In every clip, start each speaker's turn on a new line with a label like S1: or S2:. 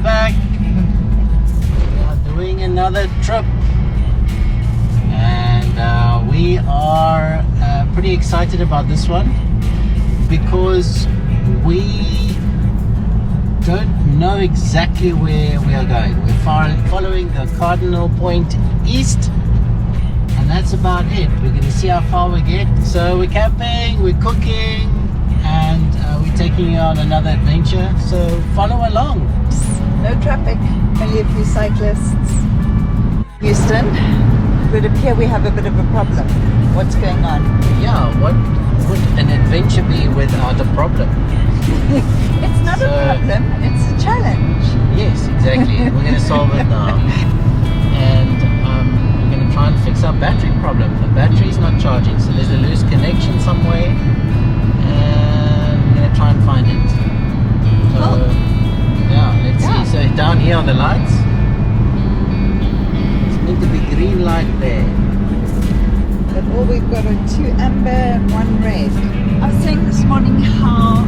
S1: back. We are doing another trip, and we are pretty excited about this one because we don't know exactly where we are going. We're following the cardinal point east, and that's about it. We're going to see how far we get. So we're camping, we're cooking, and we're taking you on another adventure. So follow along.
S2: No traffic, only a few cyclists. Houston, it would appear we have a bit of a problem. What's going on?
S1: Yeah, what would an adventure be without a problem?
S2: It's not a problem, it's a challenge.
S1: Yes, exactly. We're going to solve it now. And we're going to try and fix our battery problem. The battery's not charging, so there's a loose connection somewhere. And we're going to try and find it. So, yeah, let's see. So down here are the lights. It's meant to be green light there.
S2: But all we've got are 2 amber and 1 red. I was saying this morning how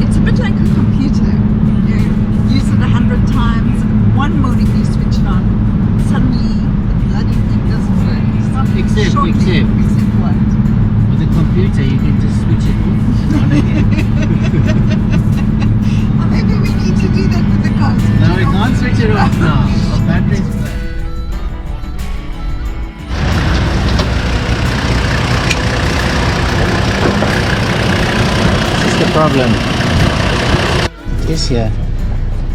S2: it's a bit like a computer. You use it 100 times, and one morning you switch it on, suddenly the bloody thing doesn't work.
S1: Except
S2: what?
S1: With a computer you can just switch it off and on again.
S2: Well, maybe we need to do that with the cars.
S1: No, we can't switch it off now. Our battery's flat. This is the problem. It's here.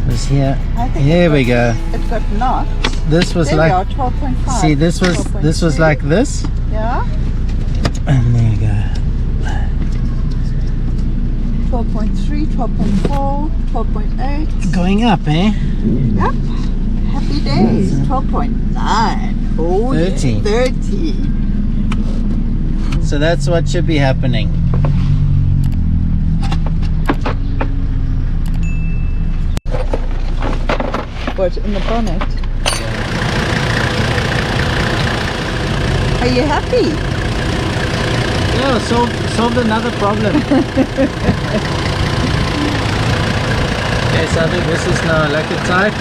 S1: It's here. Here we go.
S2: It got knocked.
S1: This was
S2: There
S1: like.
S2: we are, 12.5.
S1: See, this was like this.
S2: Yeah.
S1: And there you go.
S2: 12.3, 12.4, 12.8.
S1: Going up, eh?
S2: Yep. Happy days. 12.9. Oh,
S1: 13.
S2: 13.
S1: So that's what should be happening.
S2: What, in the bonnet? Are you happy?
S1: Yeah, solved another problem. Okay, so I think this is now like a tight.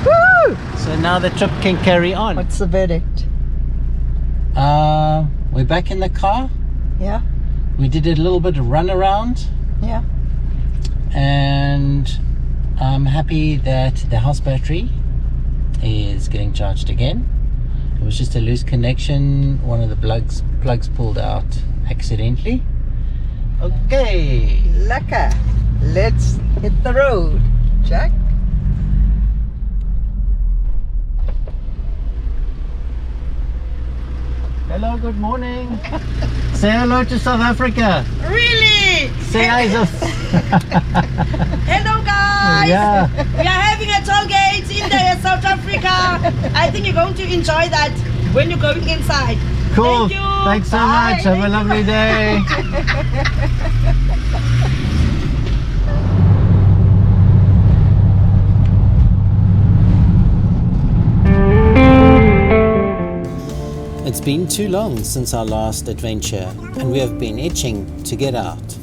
S2: Woo!
S1: So now the trip can carry on.
S2: What's the verdict?
S1: We're back in the car.
S2: Yeah.
S1: We did a little bit of run around,
S2: Yeah.
S1: and I'm happy that the house battery is getting charged again. It was just a loose connection. One of the plugs pulled out accidentally. Okay.
S2: Lekker. Let's hit the road, Jack.
S1: Hello, good morning. Say hello to South Africa.
S3: Really?
S1: Say hi.
S3: Hello guys!
S1: Yeah.
S3: We are having a toll gate in there, South Africa. I think you're going to enjoy that when you're going inside.
S1: Cool.
S3: Thank you.
S1: Thanks so
S3: Bye.
S1: much. Have a lovely day. It's been too long since our last adventure, and we have been itching to get out.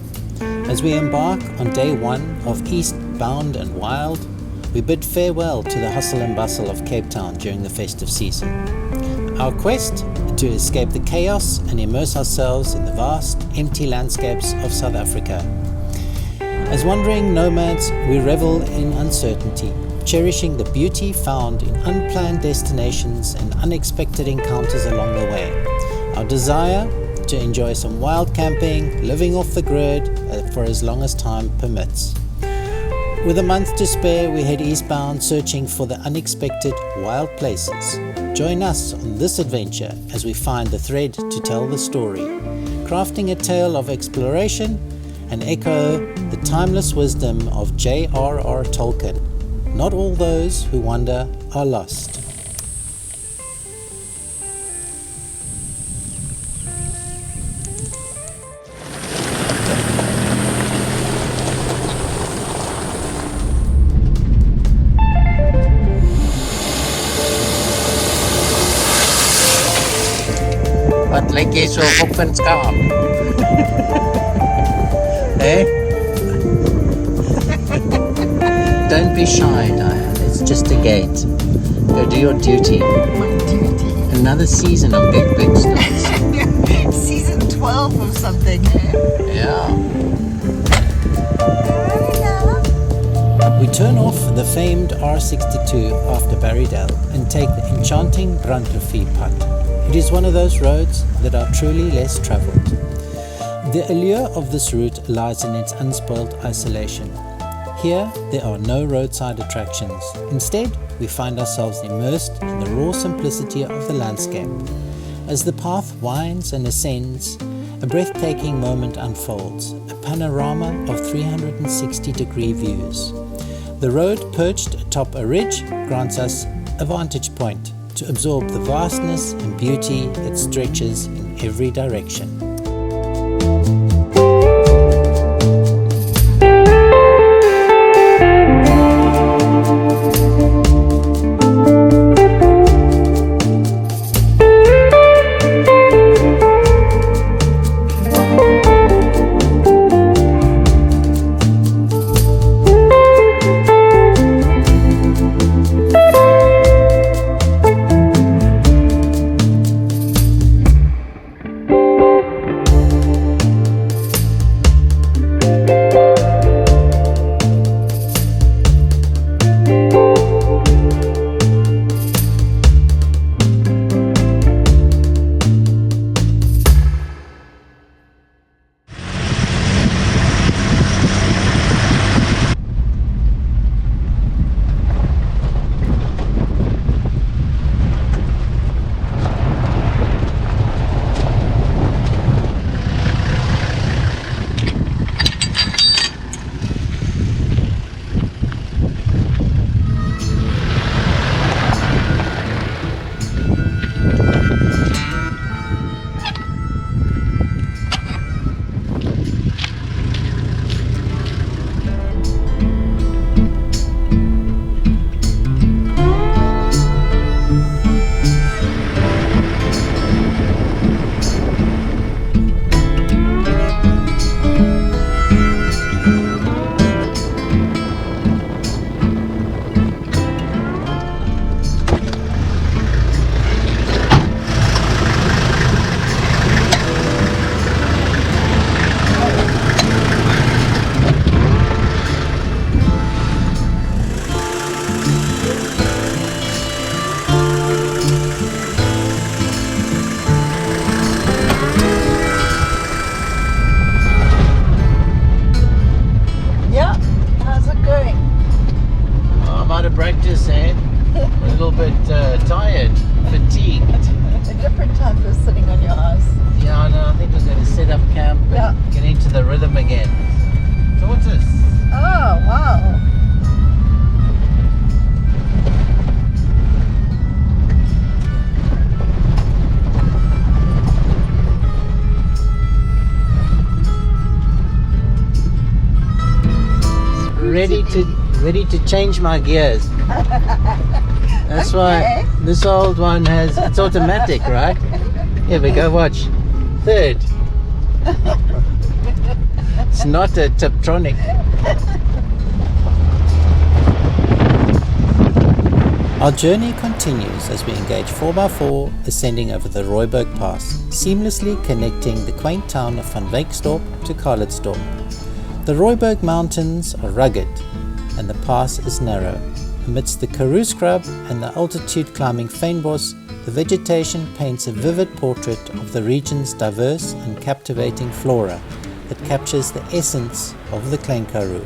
S1: As we embark on day 1 of Eastbound and Wild, we bid farewell to the hustle and bustle of Cape Town during the festive season. Our quest to escape the chaos and immerse ourselves in the vast, empty landscapes of South Africa. As wandering nomads, we revel in uncertainty, cherishing the beauty found in unplanned destinations and unexpected encounters along the way. Our desire to enjoy some wild camping, living off the grid for as long as time permits. With a month to spare, we head eastbound searching for the unexpected wild places. Join us on this adventure as we find the thread to tell the story, crafting a tale of exploration and echo the timeless wisdom of JRR Tolkien. Not all those who wander are lost. Wat lyk jy so op en skaam? Eh? Don't be shy, Diane. It's just a gate. Go do your duty.
S2: My duty.
S1: Another season of big stops.
S2: Season 12 of something.
S1: Yeah. We turn off the famed R62 after Barrydale and take the enchanting Brandrivier putt. It is one of those roads that are truly less travelled. The allure of this route lies in its unspoiled isolation. Here, there are no roadside attractions. Instead, we find ourselves immersed in the raw simplicity of the landscape. As the path winds and ascends, a breathtaking moment unfolds, a panorama of 360-degree views. The road perched atop a ridge grants us a vantage point to absorb the vastness and beauty that stretches in every direction. Practice, eh? A little bit tired, fatigued.
S2: A different time for sitting on your ass.
S1: Yeah, no, I think we're going to set up camp and get into the rhythm again. Tortoise.
S2: Oh, wow.
S1: Ready to change my gears. That's why this old one it's automatic, right? Here we go, watch. Third. It's not a Tiptronic. Our journey continues as we engage 4x4 ascending over the Rooiberg Pass, seamlessly connecting the quaint town of Van Wyksdorp to Calitzdorp. The Rooiberg Mountains are rugged and the pass is narrow. Amidst the Karoo scrub and the altitude climbing fynbos, the vegetation paints a vivid portrait of the region's diverse and captivating flora that captures the essence of the Klein Karoo.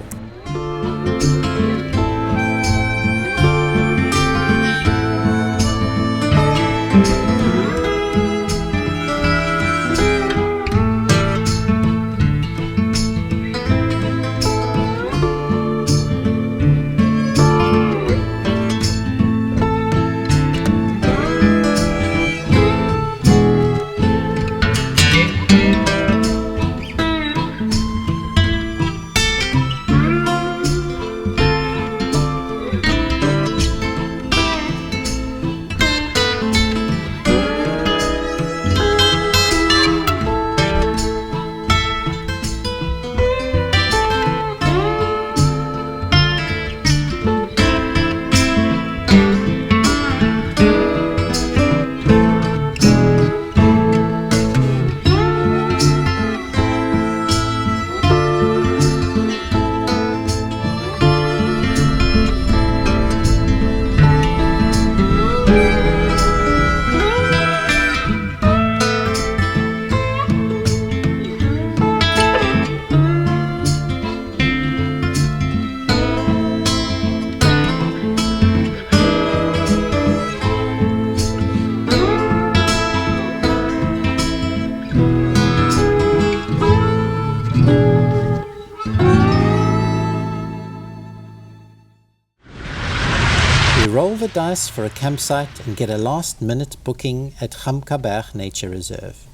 S1: roll the dice for a campsite and get a last-minute booking at Gamkaberg Nature Reserve.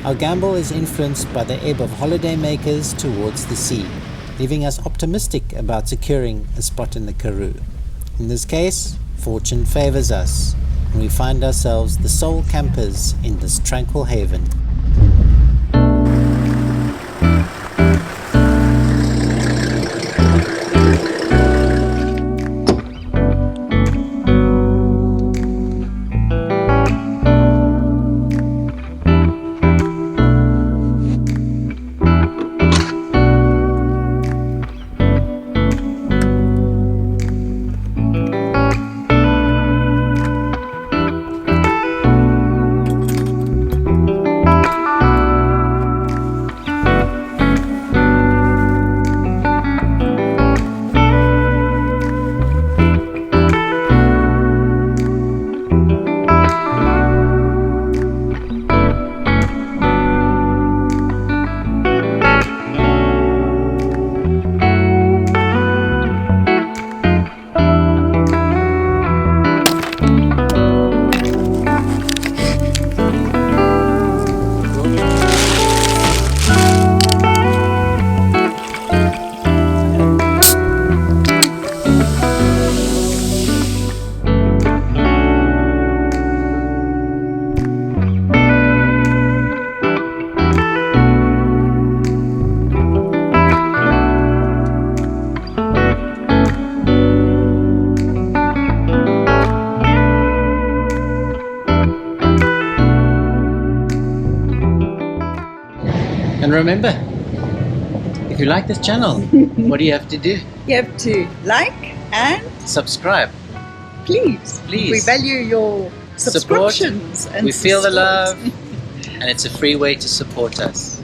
S1: Our gamble is influenced by the ebb of holidaymakers towards the sea, leaving us optimistic about securing a spot in the Karoo. In this case, fortune favors us, and we find ourselves the sole campers in this tranquil haven. And remember, if you like this channel, what do you have to do?
S2: You have to like and
S1: Subscribe.
S2: please.
S1: Please.
S2: We value your
S1: Support.
S2: subscriptions. And
S1: We feel the
S2: support.
S1: love, and it's a free way to support us.